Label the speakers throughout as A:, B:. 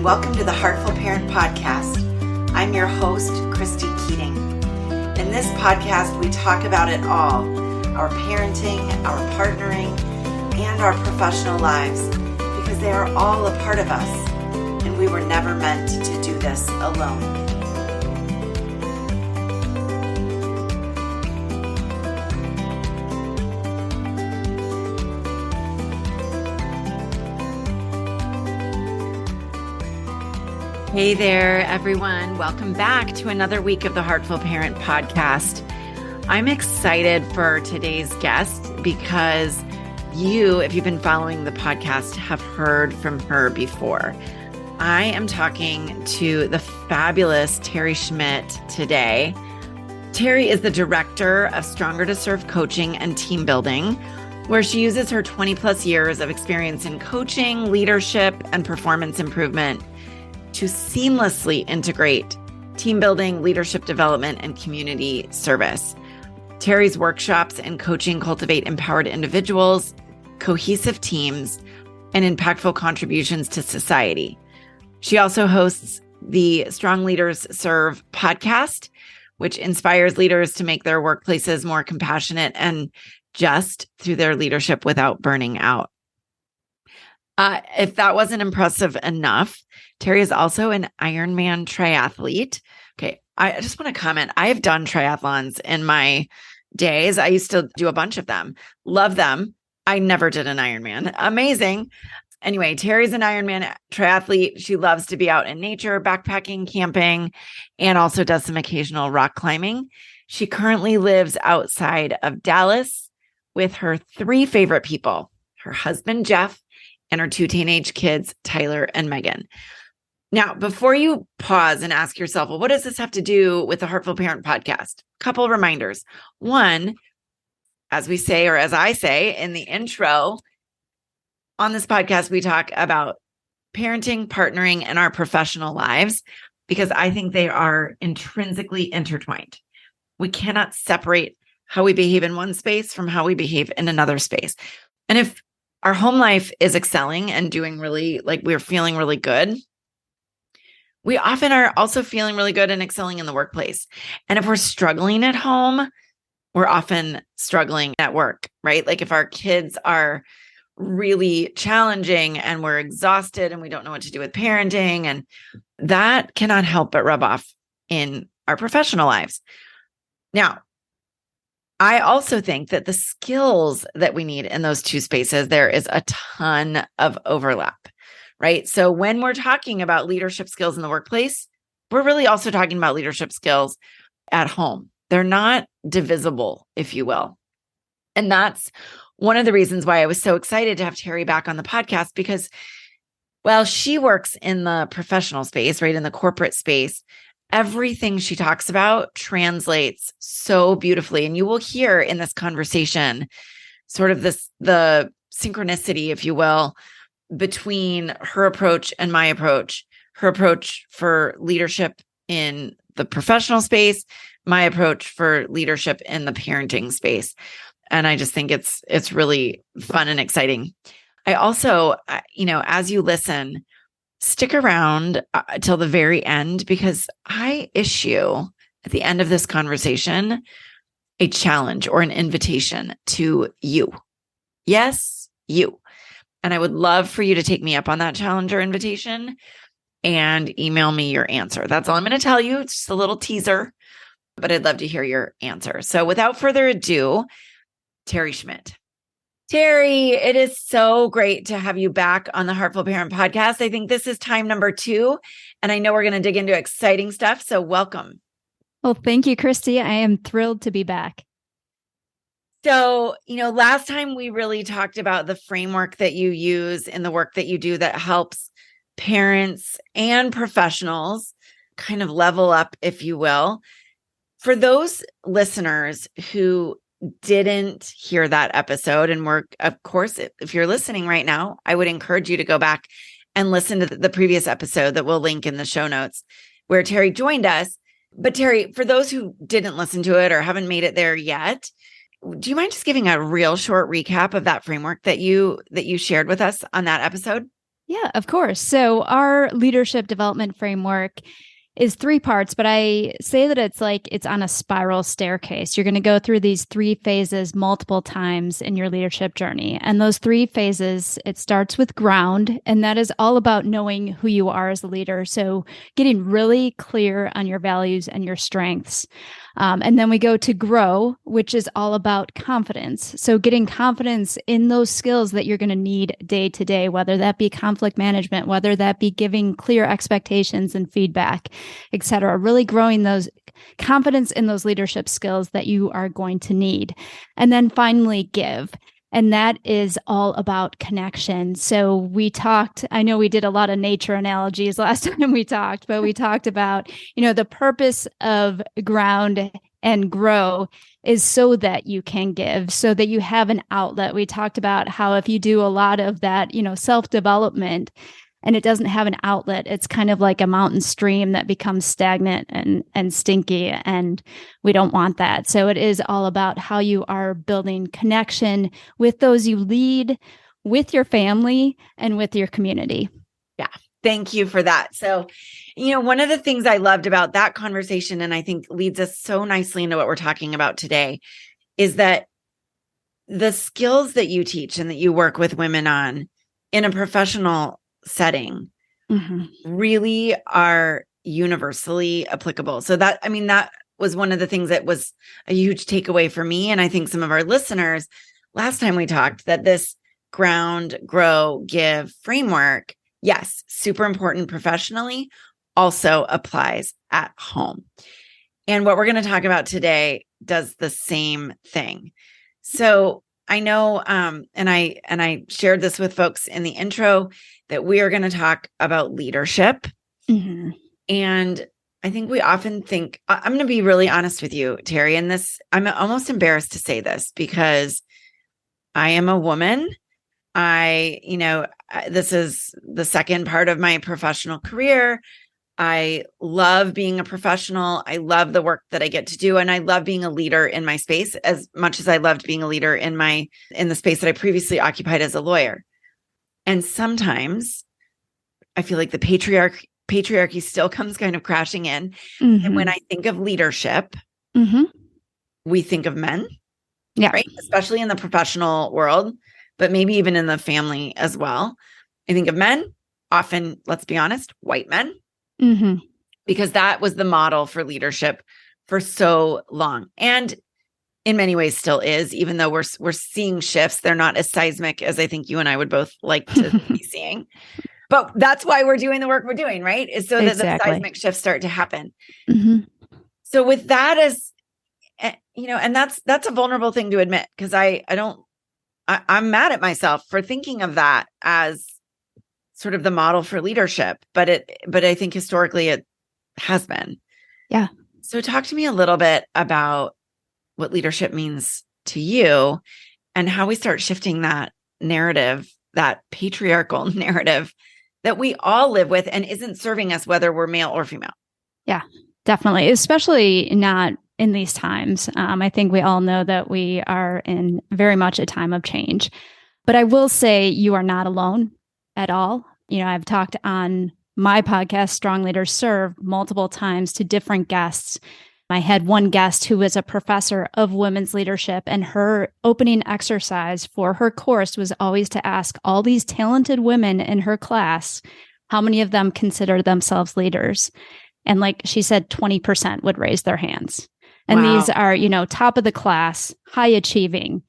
A: welcome to the Heartful Parent Podcast. I'm your host, Christy Keating. In this podcast, we talk about it all, our parenting, our partnering, and our professional lives, because they are all a part of us, and we were never meant to do this alone. Hey there, everyone. Welcome back to another week of the Heartful Parent Podcast. I'm excited for today's guest because you, if you've been following the podcast, have heard from her before. I am talking to the fabulous Teri Schmidt today. Teri is the director of Stronger to Serve coaching and team building, where she uses her 20 plus years of experience in coaching, leadership, and performance improvement to seamlessly integrate team building, leadership development, and community service. Teri's workshops and coaching cultivate empowered individuals, cohesive teams, and impactful contributions to society. She also hosts the Strong Leaders Serve podcast, which inspires leaders to make their workplaces more compassionate and just through their leadership without burning out. If that wasn't impressive enough, Teri is also an Ironman triathlete. Okay, I just want to comment. I have done triathlons in my days. I used to do a bunch of them. Love them. I never did an Ironman. Amazing. Anyway, Teri's an Ironman triathlete. She loves to be out in nature, backpacking, camping, and also does some occasional rock climbing. She currently lives outside of Dallas with her three favorite people, her husband, Jeff, and her two teenage kids, Tyler and Megan. Now, before you pause and ask yourself, well, what does this have to do with the Heartful Parent Podcast? Couple of reminders. One, as we say, or as I say in the intro, on this podcast, we talk about parenting, partnering, and our professional lives, because I think they are intrinsically intertwined. We cannot separate how we behave in one space from how we behave in another space. And if our home life is excelling and doing really, like we're feeling really good, we often are also feeling really good and excelling in the workplace. And if we're struggling at home, we're often struggling at work, right? Like if our kids are really challenging and we're exhausted and we don't know what to do with parenting, and that cannot help but rub off in our professional lives. Now, I also think that the skills that we need in those two spaces, there is a ton of overlap, right? So when we're talking about leadership skills in the workplace, we're really also talking about leadership skills at home. They're not divisible, if you will. And that's one of the reasons why I was so excited to have Teri back on the podcast, because while she works in the professional space, right, in the corporate space, everything she talks about translates so beautifully. And you will hear in this conversation sort of the synchronicity, if you will, between her approach and my approach, her approach for leadership in the professional space, my approach for leadership in the parenting space. And I just think it's really fun and exciting. I also, as you listen, stick around till the very end, because I issue at the end of this conversation a challenge or an invitation to you. Yes, you. And I would love for you to take me up on that challenge or invitation and email me your answer. That's all I'm going to tell you. It's just a little teaser, but I'd love to hear your answer. So without further ado, Teri Schmidt. Teri, it is so great to have you back on the Heartful Parent Podcast. I think this is time number 2, and I know we're going to dig into exciting stuff. So welcome.
B: Well, thank you, Christy. I am thrilled to be back.
A: So, last time we really talked about the framework that you use in the work that you do that helps parents and professionals kind of level up, if you will. For those listeners who didn't hear that episode, and of course, if you're listening right now, I would encourage you to go back and listen to the previous episode that we'll link in the show notes where Teri joined us. But Teri, for those who didn't listen to it or haven't made it there yet, do you mind just giving a real short recap of that framework that you shared with us on that episode?
B: Yeah, of course. So our leadership development framework is 3 parts, but I say that it's on a spiral staircase. You're going to go through these 3 phases multiple times in your leadership journey. And those 3 phases, it starts with ground, and that is all about knowing who you are as a leader. So getting really clear on your values and your strengths. And then we go to grow, which is all about confidence. So getting confidence in those skills that you're going to need day to day, whether that be conflict management, whether that be giving clear expectations and feedback, et cetera. Really growing those confidence in those leadership skills that you are going to need. And then finally, give. And that is all about connection. So we talked, I know we did a lot of nature analogies last time we talked, but we talked about, the purpose of ground and grow is so that you can give, so that you have an outlet. We talked about how if you do a lot of that, self-development, and it doesn't have an outlet, it's kind of like a mountain stream that becomes stagnant and stinky, and we don't want that. So it is all about how you are building connection with those you lead, with your family, and with your community.
A: Yeah, thank you for that. So, one of the things I loved about that conversation, and I think leads us so nicely into what we're talking about today, is that the skills that you teach and that you work with women on in a professional setting really are universally applicable. So that was one of the things that was a huge takeaway for me. And I think some of our listeners, last time we talked, that this ground, grow, give framework, yes, super important professionally, also applies at home. And what we're going to talk about today does the same thing. So I know, and I shared this with folks in the intro, that we are going to talk about leadership. And I think we often think, I'm going to be really honest with you, Teri, and this, I'm almost embarrassed to say this because I am a woman. This is the second part of my professional career. I love being a professional. I love the work that I get to do. And I love being a leader in my space as much as I loved being a leader in the space that I previously occupied as a lawyer. And sometimes I feel like the patriarchy still comes kind of crashing in. And when I think of leadership, we think of men, right? Especially in the professional world, but maybe even in the family as well. I think of men, often, let's be honest, white men. Because that was the model for leadership for so long. And in many ways still is, even though we're seeing shifts. They're not as seismic as I think you and I would both like to be seeing. But that's why we're doing the work we're doing, right? Is so that the seismic shifts start to happen. So with that as, and that's a vulnerable thing to admit, because I'm mad at myself for thinking of that as sort of the model for leadership, but I think historically it has been.
B: Yeah.
A: So talk to me a little bit about what leadership means to you and how we start shifting that narrative, that patriarchal narrative that we all live with and isn't serving us, whether we're male or female.
B: Yeah, definitely. Especially not in these times. I think we all know that we are in very much a time of change, but I will say you are not alone at all. I've talked on my podcast, Strong Leaders Serve, multiple times to different guests. I had one guest who was a professor of women's leadership, and her opening exercise for her course was always to ask all these talented women in her class, how many of them consider themselves leaders? And like she said, 20% would raise their hands. And these are, top of the class, high achieving.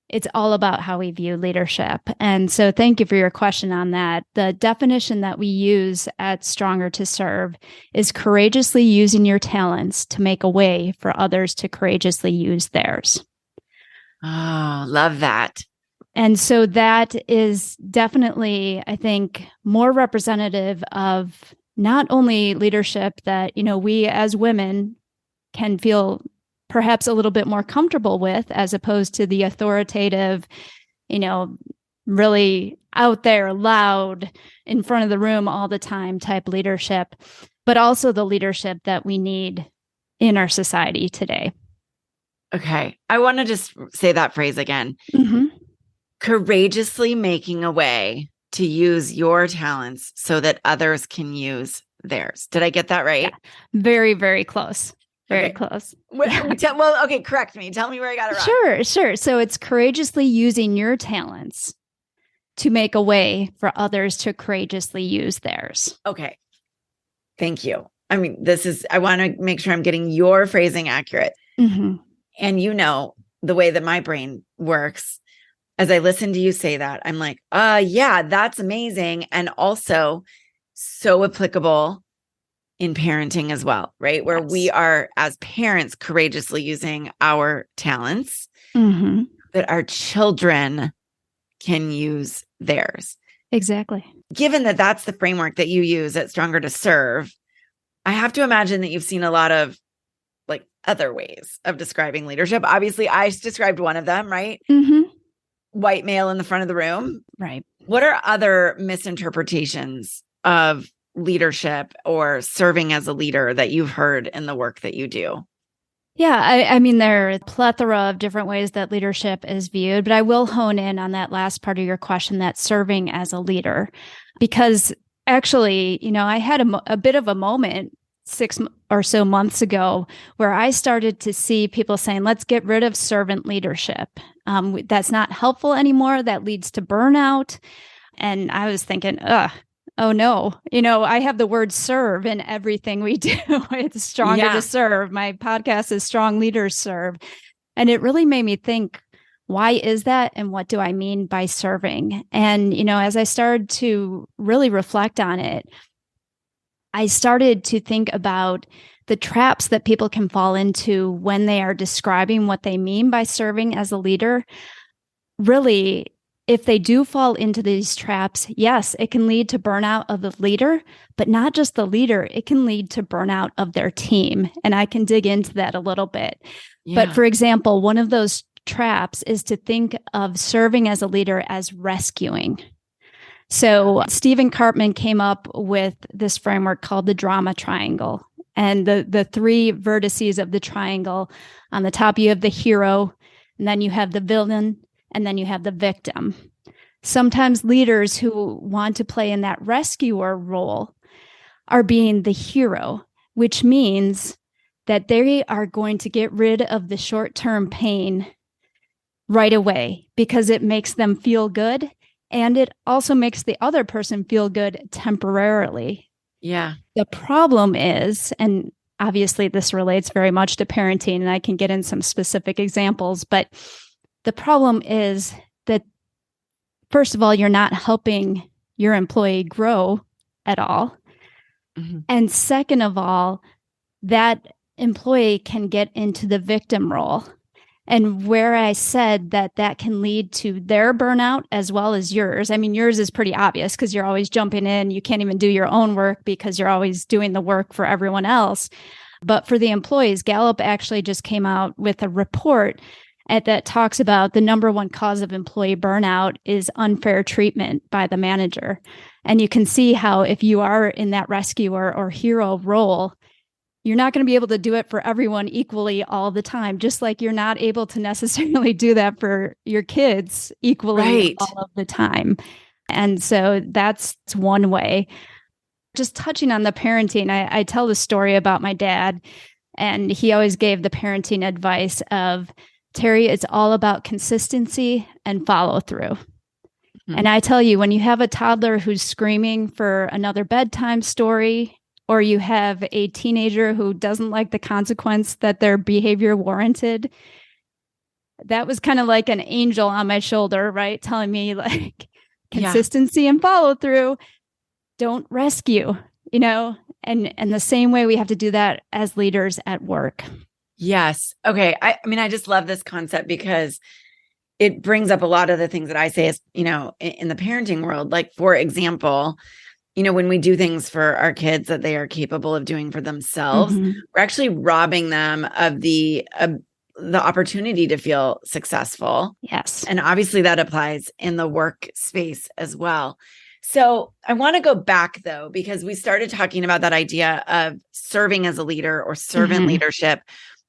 B: It's all about how we view leadership. And so thank you for your question on that. The definition that we use at Stronger to Serve is courageously using your talents to make a way for others to courageously use theirs.
A: Oh, love that.
B: And so that is definitely, I think, more representative of not only leadership that, we as women can feel perhaps a little bit more comfortable with, as opposed to the authoritative, really out there, loud, in front of the room all the time type leadership, but also the leadership that we need in our society today.
A: Okay. I want to just say that phrase again. Courageously making a way to use your talents so that others can use theirs. Did I get that right?
B: Yeah. Very, very close. Very
A: Okay.
B: close.
A: Well, okay, correct me. Tell me where I got it wrong.
B: Sure. So it's courageously using your talents to make a way for others to courageously use theirs.
A: Okay. Thank you. I mean, I want to make sure I'm getting your phrasing accurate.
B: Mm-hmm.
A: And the way that my brain works, as I listen to you say that, I'm like, yeah, that's amazing. And also so applicable in parenting as well, right? Where we are, as parents, courageously using our talents, that our children can use theirs.
B: Exactly.
A: Given that that's the framework that you use at Stronger to Serve, I have to imagine that you've seen a lot of like other ways of describing leadership. Obviously, I described one of them, right?
B: Mm-hmm.
A: White male in the front of the room.
B: Right.
A: What are other misinterpretations of leadership or serving as a leader that you've heard in the work that you do?
B: Yeah, I mean, there are a plethora of different ways that leadership is viewed, but I will hone in on that last part of your question, that serving as a leader, because actually, I had a bit of a moment 6 or so months ago where I started to see people saying, let's get rid of servant leadership. That's not helpful anymore. That leads to burnout. And I was thinking, oh no, I have the word serve in everything we do. It's Stronger to Serve. My podcast is Strong Leaders Serve. And it really made me think, why is that? And what do I mean by serving? And, as I started to really reflect on it, I started to think about the traps that people can fall into when they are describing what they mean by serving as a leader. Really, if they do fall into these traps, yes, it can lead to burnout of the leader, but not just the leader, it can lead to burnout of their team. And I can dig into that a little bit. Yeah. But for example, one of those traps is to think of serving as a leader as rescuing. So Stephen Karpman came up with this framework called the drama triangle. And the three vertices of the triangle, on the top you have the hero, and then you have the villain, and then you have the victim. Sometimes leaders who want to play in that rescuer role are being the hero, which means that they are going to get rid of the short-term pain right away because it makes them feel good. And it also makes the other person feel good temporarily.
A: Yeah.
B: The problem is, and obviously this relates very much to parenting, and I can get in some specific examples, but the problem is that, first of all, you're not helping your employee grow at all. Mm-hmm. And second of all, that employee can get into the victim role. And where I said that can lead to their burnout as well as yours. I mean, yours is pretty obvious because you're always jumping in. You can't even do your own work because you're always doing the work for everyone else. But for the employees, Gallup actually just came out with a report that talks about the number one cause of employee burnout is unfair treatment by the manager. And you can see how if you are in that rescuer or hero role, you're not going to be able to do it for everyone equally all the time, just like you're not able to necessarily do that for your kids equally all of the time. And so that's one way. Just touching on the parenting, I tell the story about my dad, and he always gave the parenting advice of, Teri, it's all about consistency and follow through. Mm-hmm. And I tell you, when you have a toddler who's screaming for another bedtime story, or you have a teenager who doesn't like the consequence that their behavior warranted, that was kind of like an angel on my shoulder, right? Telling me like consistency and follow through, don't rescue, and the same way we have to do that as leaders at work.
A: Yes. Okay. I mean, I just love this concept because it brings up a lot of the things that I say is, in the parenting world. Like, for example, when we do things for our kids that they are capable of doing for themselves, mm-hmm. we're actually robbing them of the opportunity to feel successful.
B: Yes.
A: And obviously that applies in the workspace as well. So I want to go back though, because we started talking about that idea of serving as a leader or servant mm-hmm. leadership,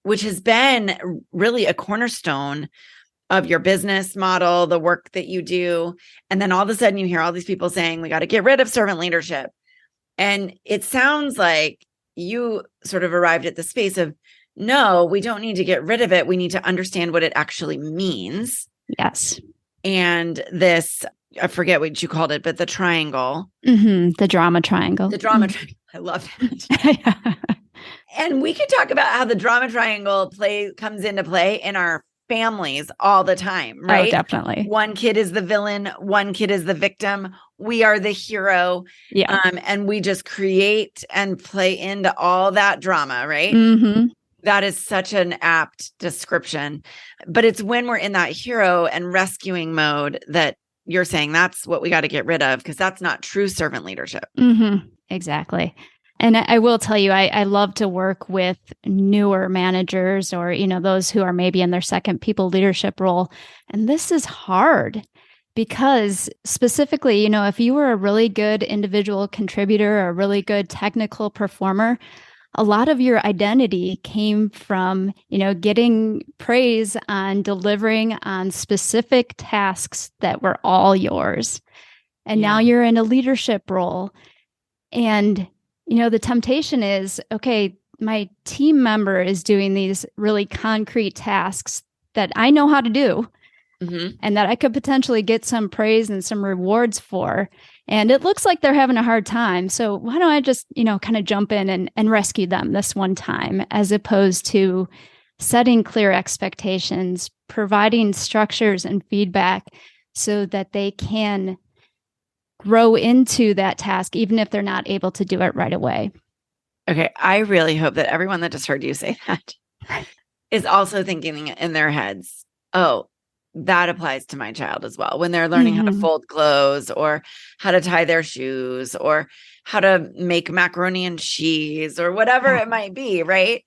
A: which has been really a cornerstone of your business model, the work that you do. And then all of a sudden you hear all these people saying, we got to get rid of servant leadership. And it sounds like you sort of arrived at the space of, no, we don't need to get rid of it. We need to understand what it actually means.
B: Yes.
A: And this, I forget what you called it, but the triangle.
B: The drama triangle.
A: The drama triangle. I love that. And we can talk about how the drama triangle comes into play in our families all the time, right?
B: Oh, definitely.
A: One kid is the villain, one kid is the victim. We are the hero.
B: Yeah.
A: And we just create and play into all that drama, right? That is such an apt description. But it's when we're in that hero and rescuing mode that you're saying that's what we got to get rid of, because that's not true servant leadership.
B: Exactly. And I will tell you, I love to work with newer managers or, those who are maybe in their second people leadership role. And this is hard because specifically, if you were a really good individual contributor or a really good technical performer, a lot of your identity came from, getting praise on delivering on specific tasks that were all yours. And now you're in a leadership role. And the temptation is, okay, my team member is doing these really concrete tasks that I know how to do and that I could potentially get some praise and some rewards for. And it looks like they're having a hard time. So why don't I just, kind of jump in and rescue them this one time, as opposed to setting clear expectations, providing structures and feedback so that they can grow into that task, even if they're not able to do it right away.
A: Okay. I really hope that everyone that just heard you say that is also thinking in their heads, oh, that applies to my child as well. When they're learning how to fold clothes or how to tie their shoes or how to make macaroni and cheese or whatever it might be, right?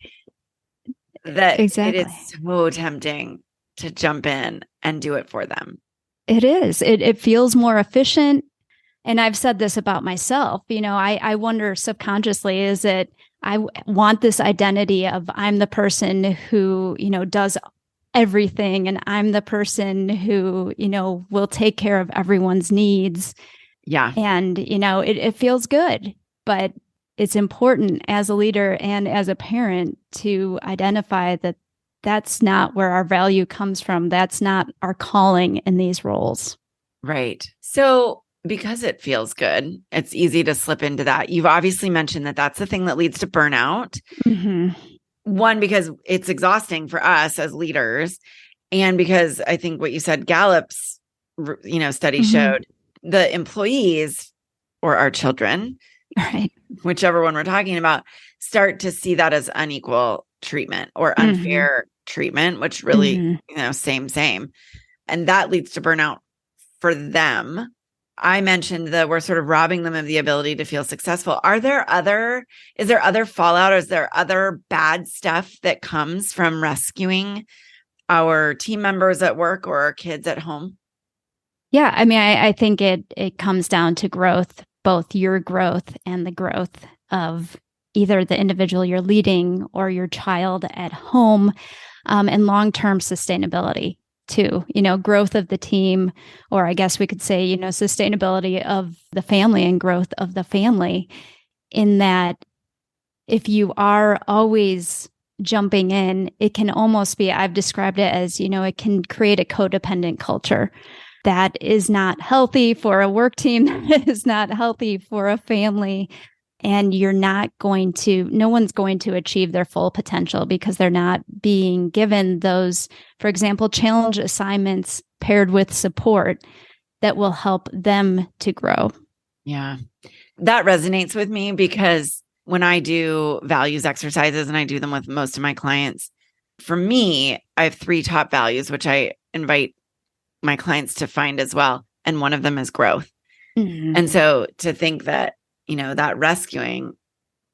A: That
B: exactly.
A: It is so tempting to jump in and do it for them.
B: It is. It feels more efficient. And I've said this about myself, I wonder subconsciously, is it, I want this identity of I'm the person who, does everything. And I'm the person who, will take care of everyone's needs.
A: Yeah.
B: And, it feels good, but it's important as a leader and as a parent to identify that that's not where our value comes from. That's not our calling in these roles.
A: Right. So because it feels good, it's easy to slip into that. You've obviously mentioned that that's the thing that leads to burnout. One, because it's exhausting for us as leaders. And because I think what you said, Gallup's, study showed the employees or our children,
B: right,
A: whichever one we're talking about, start to see that as unequal treatment or unfair treatment, which really, same. And that leads to burnout for them. I mentioned that we're sort of robbing them of the ability to feel successful. Is there other fallout? Or is there other bad stuff that comes from rescuing our team members at work or our kids at home?
B: Yeah. I mean, I think it comes down to growth, both your growth and the growth of either the individual you're leading or your child at home, and long-term sustainability. Too, growth of the team, or I guess we could say, sustainability of the family and growth of the family, in that if you are always jumping in, it can almost be, I've described it as, it can create a codependent culture that is not healthy for a work team, that is not healthy for a family. And no one's going to achieve their full potential because they're not being given those, for example, challenge assignments paired with support that will help them to grow.
A: Yeah, that resonates with me because when I do values exercises, and I do them with most of my clients, for me, I have 3 top values, which I invite my clients to find as well. And one of them is growth. And so to think that, that rescuing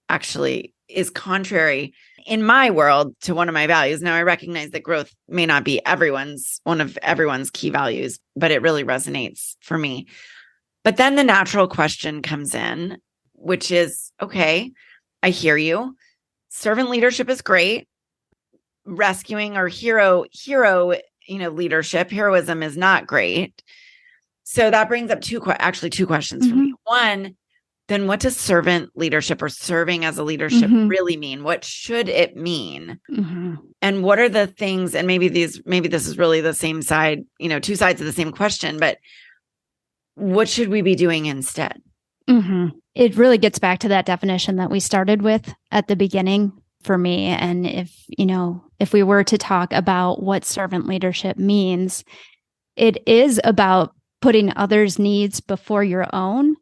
A: actually is contrary in my world to one of my values. Now I recognize that growth may not be one of everyone's key values, but it really resonates for me. But then the natural question comes in, which is, okay, I hear you. Servant leadership is great. Rescuing or hero leadership. Heroism is not great. So that brings up two questions for me. One, then what does servant leadership or serving as a leadership really mean? What should it mean? And what are the things, and maybe this is really the same side, two sides of the same question, but what should we be doing instead?
B: It really gets back to that definition that we started with at the beginning for me. And if we were to talk about what servant leadership means, it is about putting others' needs before your own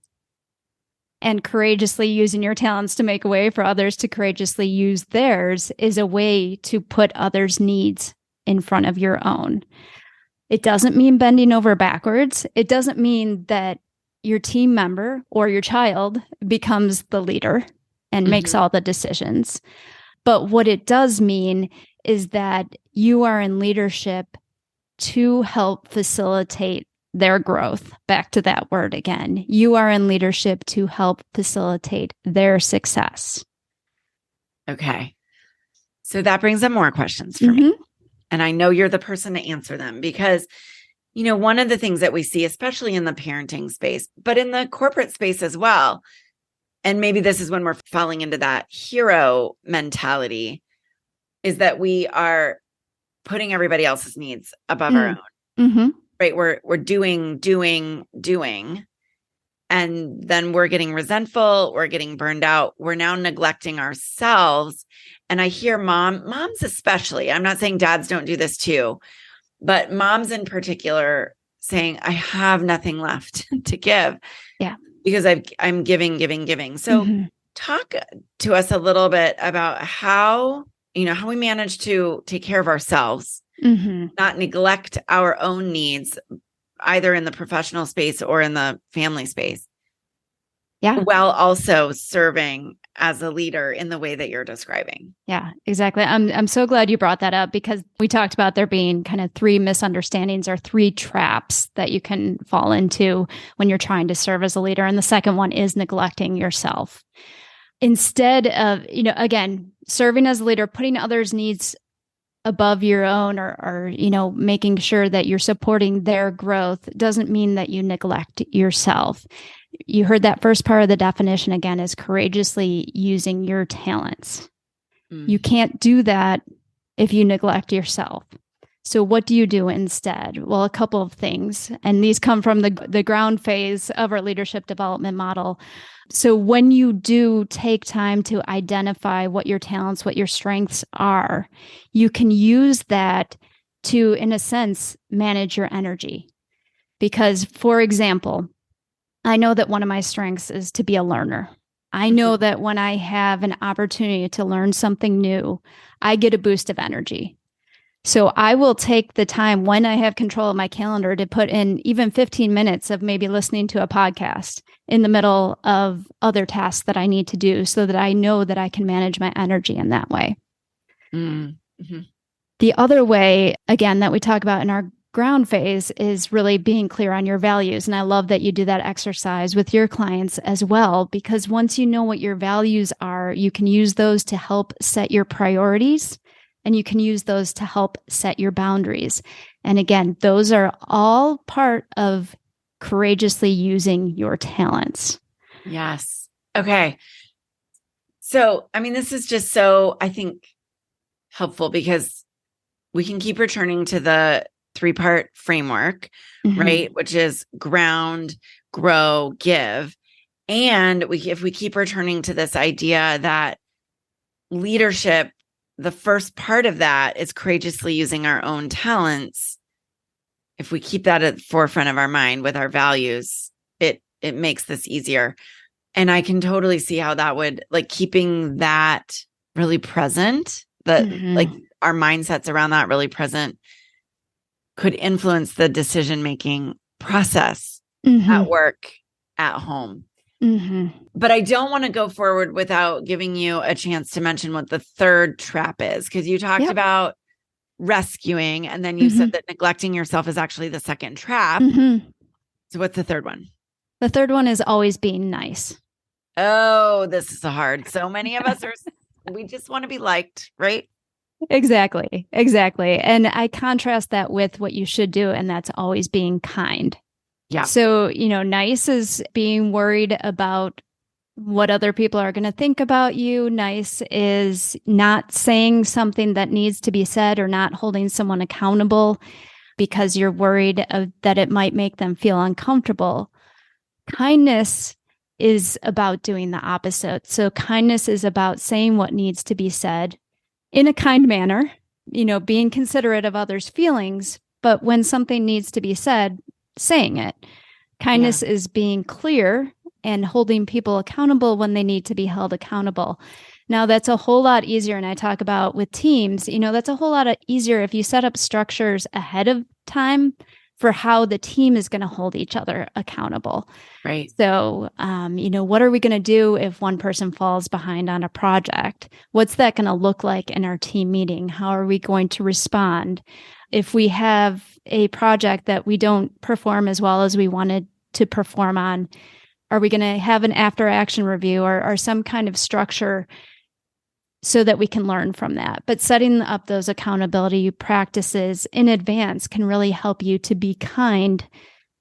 B: and courageously using your talents to make a way for others to courageously use theirs is a way to put others' needs in front of your own. It doesn't mean bending over backwards. It doesn't mean that your team member or your child becomes the leader and makes all the decisions. But what it does mean is that you are in leadership to help facilitate their growth. Back to that word again. You are in leadership to help facilitate their success.
A: Okay. So that brings up more questions for me. And I know you're the person to answer them because, one of the things that we see, especially in the parenting space, but in the corporate space as well, and maybe this is when we're falling into that hero mentality, is that we are putting everybody else's needs above our own. Right? We're doing, and then we're getting resentful, we're getting burned out, we're now neglecting ourselves. And I hear moms especially, I'm not saying dads don't do this too, but moms in particular saying, I have nothing left to give. Yeah. Because I'm giving. So talk to us a little bit about how we manage to take care of ourselves, not neglect our own needs, either in the professional space or in the family space. Yeah. While also serving as a leader in the way that you're describing.
B: Yeah, exactly. I'm so glad you brought that up because we talked about there being kind of 3 misunderstandings or 3 traps that you can fall into when you're trying to serve as a leader. And the second one is neglecting yourself. Instead of, again, serving as a leader, putting others' needs above your own or making sure that you're supporting their growth doesn't mean that you neglect yourself. You heard that first part of the definition again is courageously using your talents. You can't do that if you neglect yourself. So what do you do instead? Well, a couple of things, and these come from the ground phase of our leadership development model. So when you do take time to identify what your talents, what your strengths are, you can use that to, in a sense, manage your energy. Because, for example, I know that one of my strengths is to be a learner. I know that when I have an opportunity to learn something new, I get a boost of energy. So I will take the time when I have control of my calendar to put in even 15 minutes of maybe listening to a podcast in the middle of other tasks that I need to do so that I know that I can manage my energy in that way. The other way, again, that we talk about in our ground phase is really being clear on your values. And I love that you do that exercise with your clients as well, because once you know what your values are, you can use those to help set your priorities. And you can use those to help set your boundaries. And again, those are all part of courageously using your talents.
A: Yes. Okay. So, this is just so, I think, helpful because we can keep returning to the 3-part framework, right? Which is ground, grow, give. And if we keep returning to this idea that leadership, the first part of that is courageously using our own talents. If we keep that at the forefront of our mind with our values, it makes this easier. And I can totally see how that would, keeping that really present, that our mindsets around that really present could influence the decision-making process at work, at home. But I don't want to go forward without giving you a chance to mention what the third trap is, because you talked about rescuing, and then you said that neglecting yourself is actually the second trap. So what's the third one?
B: The third one is always being nice.
A: Oh, this is hard. So many of us we just want to be liked, right?
B: Exactly. And I contrast that with what you should do, and that's always being kind.
A: Yeah.
B: So, nice is being worried about what other people are going to think about you. Nice is not saying something that needs to be said or not holding someone accountable because you're worried that it might make them feel uncomfortable. Kindness is about doing the opposite. So kindness is about saying what needs to be said in a kind manner, being considerate of others' feelings. But when something needs to be said, saying it. Kindness is being clear and holding people accountable when they need to be held accountable. Now, that's a whole lot easier. And I talk about with teams, that's a whole lot easier if you set up structures ahead of time for how the team is going to hold each other accountable.
A: Right.
B: So, what are we going to do if one person falls behind on a project? What's that going to look like in our team meeting? How are we going to respond? If we have a project that we don't perform as well as we wanted to perform on, are we going to have an after action review or some kind of structure so that we can learn from that? But setting up those accountability practices in advance can really help you to be kind,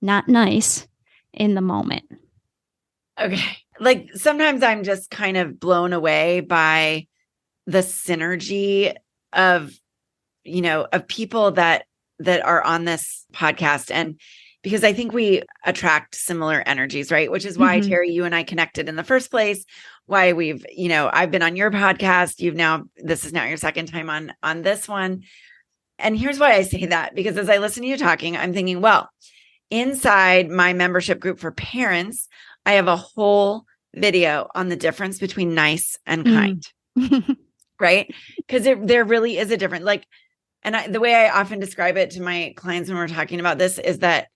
B: not nice, in the moment.
A: Okay. Like sometimes I'm just kind of blown away by the synergy of, of people that are on this podcast. And because I think we attract similar energies, right? Which is why, Teri, you and I connected in the first place, why we've, I've been on your podcast. This is now your second time on this one. And here's why I say that, because as I listen to you talking, I'm thinking, well, inside my membership group for parents, I have a whole video on the difference between nice and kind, right? Because there really is a difference. The way I often describe it to my clients when we're talking about this is that,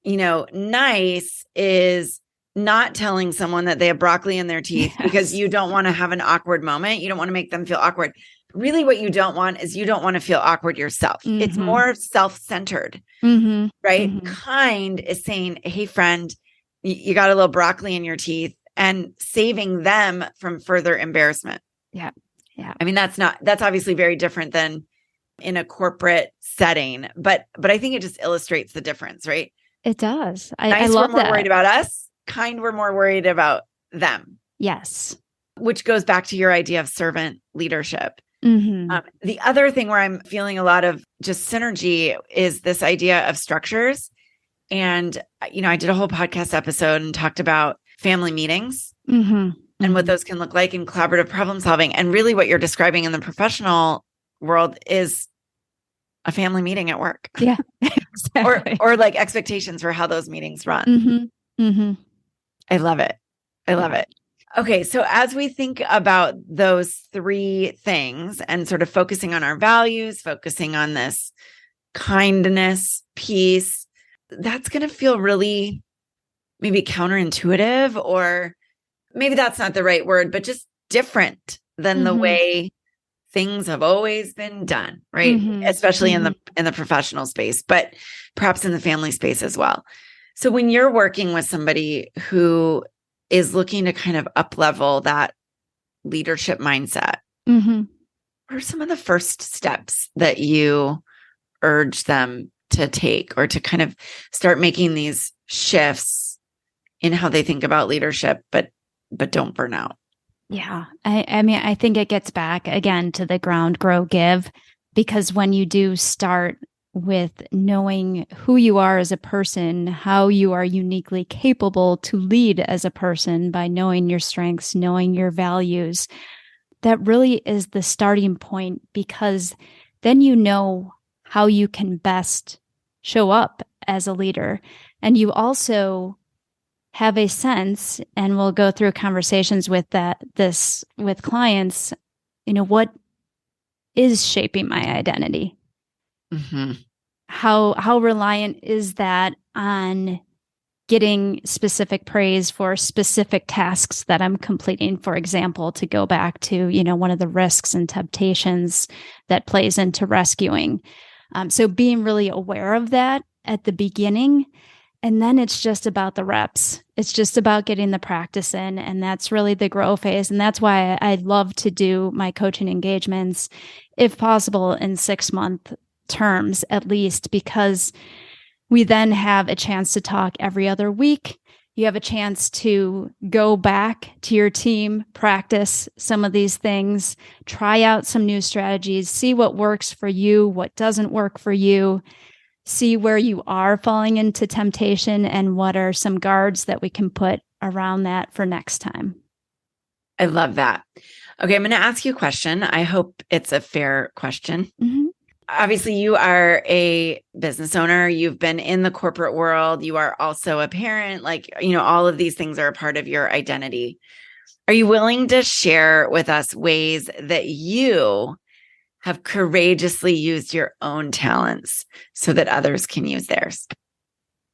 A: nice is not telling someone that they have broccoli in their teeth because you don't want to have an awkward moment. You don't want to make them feel awkward. Really, what you don't want is you don't want to feel awkward yourself. It's more self-centered, right? Kind is saying, hey, friend, you got a little broccoli in your teeth, and saving them from further embarrassment.
B: Yeah.
A: I mean, that's obviously very different than in a corporate setting, but I think it just illustrates the difference, right?
B: It does.
A: Nice,
B: I love
A: we're more
B: that.
A: worried about us. Kind, we're more worried about them.
B: Yes.
A: Which goes back to your idea of servant leadership. The other thing where I'm feeling a lot of just synergy is this idea of structures. And, I did a whole podcast episode and talked about family meetings and what those can look like in collaborative problem solving. And really what you're describing in the professional world is a family meeting at work.
B: Yeah, exactly.
A: or like expectations for how those meetings run. I love it. I love it. Okay. So as we think about those three things and sort of focusing on our values, focusing on this kindness piece, that's going to feel really maybe counterintuitive, or maybe that's not the right word, but just different than the way things have always been done, right? Especially in the professional space, but perhaps in the family space as well. So when you're working with somebody who is looking to kind of up-level that leadership mindset, what are some of the first steps that you urge them to take, or to kind of start making these shifts in how they think about leadership, but don't burn out?
B: Yeah. I mean, I think it gets back again to the ground, grow, give, because when you do start with knowing who you are as a person, how you are uniquely capable to lead as a person by knowing your strengths, knowing your values, that really is the starting point, because then you know how you can best show up as a leader. And you also have a sense, and we'll go through conversations with this with clients, what is shaping my identity? How reliant is that on getting specific praise for specific tasks that I'm completing? For example, to go back to, one of the risks and temptations that plays into rescuing. So being really aware of that at the beginning, And then it's just about the reps. It's just about getting the practice in. And that's really the grow phase. And that's why I love to do my coaching engagements, if possible, in 6-month terms, at least, because we then have a chance to talk every other week. You have a chance to go back to your team, practice some of these things, try out some new strategies, see what works for you, what doesn't work for you, see where you are falling into temptation and what are some guards that we can put around that for next time.
A: I love that. Okay, I'm going to ask you a question. I hope it's a fair question.
B: Mm-hmm.
A: Obviously, you are a business owner. You've been in the corporate world. You are also a parent. All of these things are a part of your identity. Are you willing to share with us ways that you have courageously used your own talents so that others can use theirs?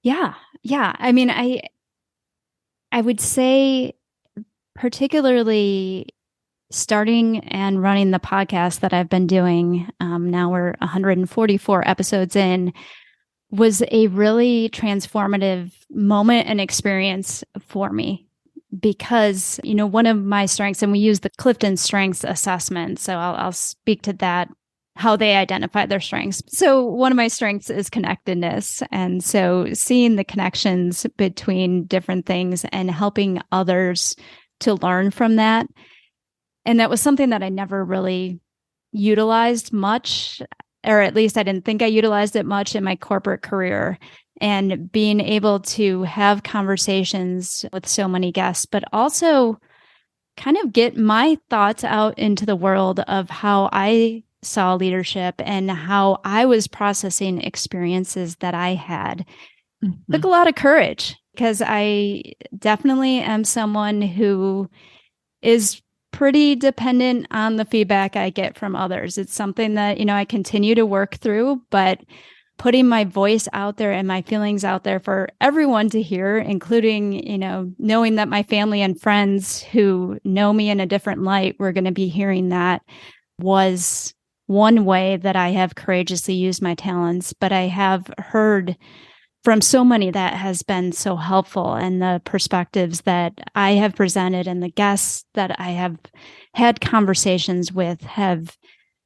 B: Yeah. I mean, I would say particularly starting and running the podcast that I've been doing, now we're 144 episodes in, was a really transformative moment and experience for me. Because, one of my strengths, and we use the Clifton Strengths Assessment, so I'll speak to that, how they identify their strengths. So one of my strengths is connectedness. And so seeing the connections between different things and helping others to learn from that. And that was something that I never really utilized much, or at least I didn't think I utilized it much in my corporate career. And being able to have conversations with so many guests, but also kind of get my thoughts out into the world of how I saw leadership and how I was processing experiences that I had. Mm-hmm. Took a lot of courage, because I definitely am someone who is pretty dependent on the feedback I get from others. It's something that, I continue to work through, but putting my voice out there and my feelings out there for everyone to hear, including, knowing that my family and friends who know me in a different light were going to be hearing that, was one way that I have courageously used my talents. But I have heard from so many that has been so helpful, and the perspectives that I have presented and the guests that I have had conversations with have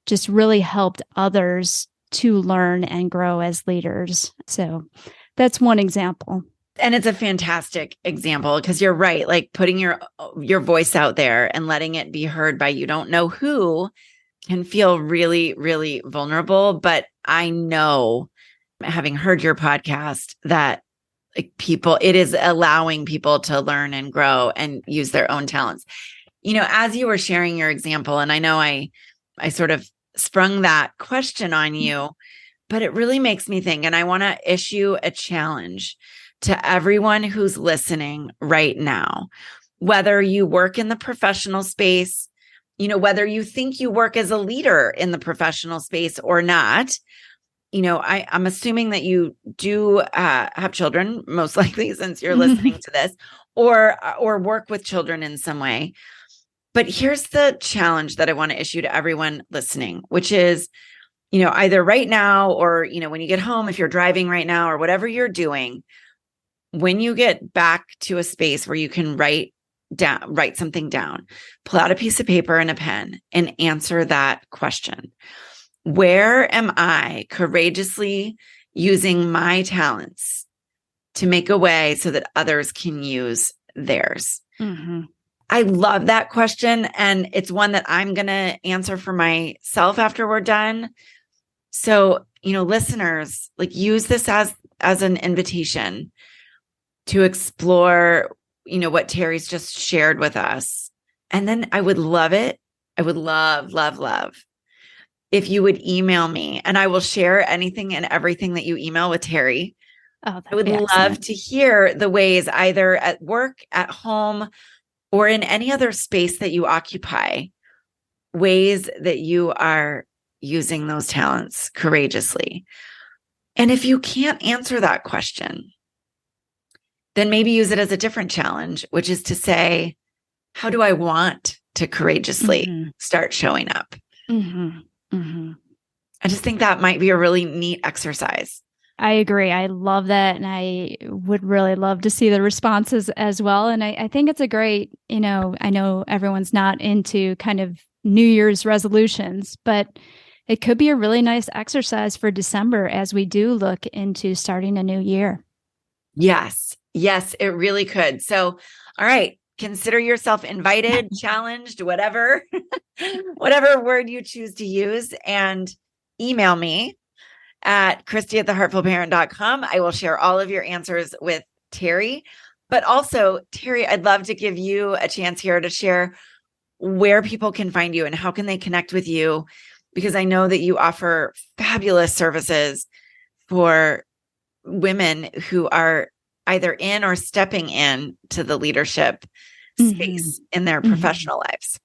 B: just really helped others to learn and grow as leaders. So that's one example.
A: And it's a fantastic example, because you're right. Like putting your voice out there and letting it be heard by you don't know who can feel really, really vulnerable. But I know, having heard your podcast, that it is allowing people to learn and grow and use their own talents. As you were sharing your example, and I know I sort of sprung that question on you, but it really makes me think, and I want to issue a challenge to everyone who's listening right now, whether you work in the professional space, whether you think you work as a leader in the professional space or not. I'm assuming that you do have children, most likely, since you're listening to this, or work with children in some way. But here's the challenge that I want to issue to everyone listening, which is, either right now or, when you get home, if you're driving right now or whatever you're doing, when you get back to a space where you can write something down, pull out a piece of paper and a pen and answer that question. Where am I courageously using my talents to make a way so that others can use theirs? Mm-hmm. I love that question. And it's one that I'm going to answer for myself after we're done. So, listeners, use this as an invitation to explore, what Teri's just shared with us. And then I would love it. I would love, love, love if you would email me, and I will share anything and everything that you email with Teri. I would love to hear the ways, either at work, at home, or in any other space that you occupy, ways that you are using those talents courageously. And if you can't answer that question, then maybe use it as a different challenge, which is to say, how do I want to courageously start showing up? Mm-hmm. Mm-hmm. I just think that might be a really neat exercise.
B: I agree. I love that. And I would really love to see the responses as well. And I think it's a great, I know everyone's not into kind of New Year's resolutions, but it could be a really nice exercise for December as we do look into starting a new year.
A: Yes, it really could. So, all right, consider yourself invited, challenged, whatever word you choose to use, and email me at Christy@theheartfulparent.com. I will share all of your answers with Teri. But also, Teri, I'd love to give you a chance here to share where people can find you and how can they connect with you, because I know that you offer fabulous services for women who are either in or stepping in to the leadership space in their professional lives.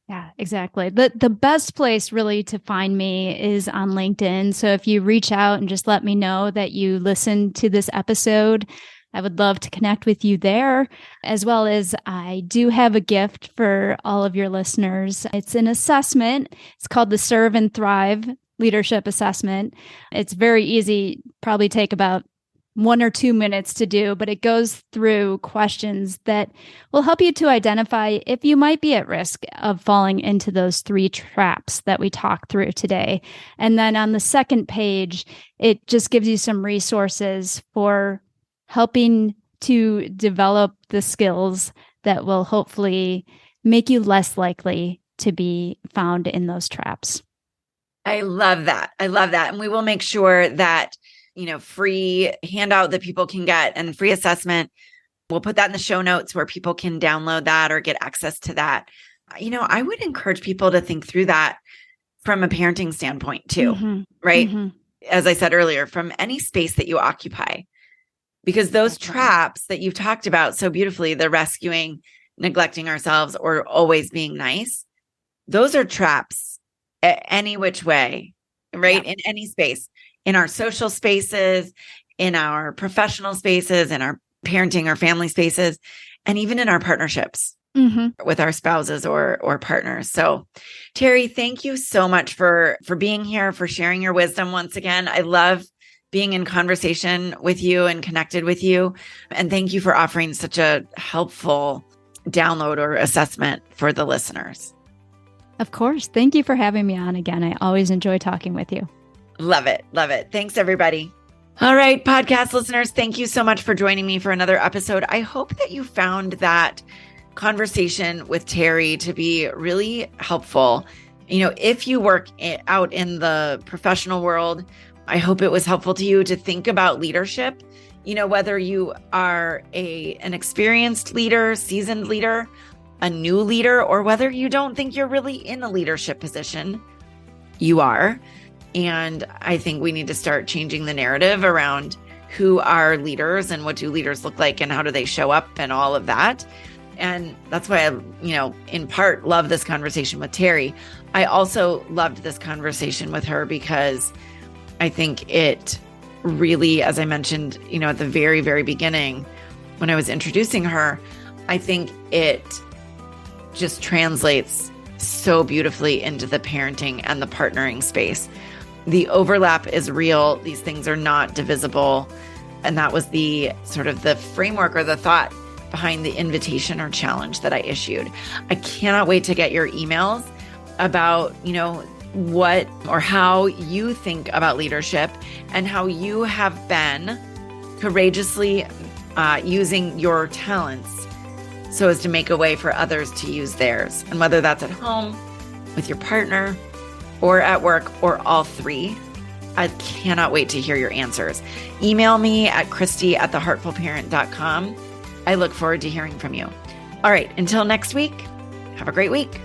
B: Yeah, exactly. The best place really to find me is on LinkedIn. So if you reach out and just let me know that you listened to this episode, I would love to connect with you there, as well as I do have a gift for all of your listeners. It's an assessment. It's called the Serve and Thrive Leadership Assessment. It's very easy, probably take about 1 or 2 minutes to do, but it goes through questions that will help you to identify if you might be at risk of falling into those 3 traps that we talked through today. And then on the second page, it just gives you some resources for helping to develop the skills that will hopefully make you less likely to be found in those traps.
A: I love that. And we will make sure that free handout that people can get and free assessment. We'll put that in the show notes where people can download that or get access to that. I would encourage people to think through that from a parenting standpoint too, right? As I said earlier, from any space that you occupy, because those traps that you've talked about so beautifully, the rescuing, neglecting ourselves, or always being nice, those are traps any which way, right? In any space. In our social spaces, in our professional spaces, in our parenting or family spaces, and even in our partnerships with our spouses or partners. So, Teri, thank you so much for being here, for sharing your wisdom once again. I love being in conversation with you and connected with you. And thank you for offering such a helpful download or assessment for the listeners.
B: Of course. Thank you for having me on again. I always enjoy talking with you.
A: Love it. Thanks, everybody. All right, podcast listeners, thank you so much for joining me for another episode. I hope that you found that conversation with Teri to be really helpful. If you work out in the professional world, I hope it was helpful to you to think about leadership. Whether you are an experienced leader, seasoned leader, a new leader, or whether you don't think you're really in a leadership position, you are. And I think we need to start changing the narrative around who are leaders and what do leaders look like and how do they show up and all of that. And that's why I, in part love this conversation with Teri. I also loved this conversation with her because I think it really, as I mentioned, at the very, very beginning, when I was introducing her, I think it just translates so beautifully into the parenting and the partnering space. The overlap is real. These things are not divisible. And that was the sort of the framework or the thought behind the invitation or challenge that I issued. I cannot wait to get your emails about, what or how you think about leadership and how you have been courageously using your talents so as to make a way for others to use theirs. And whether that's at home, with your partner, or at work, or all 3, I cannot wait to hear your answers. Email me at Christy@theheartfulparent.com. I look forward to hearing from you. All right, until next week, have a great week.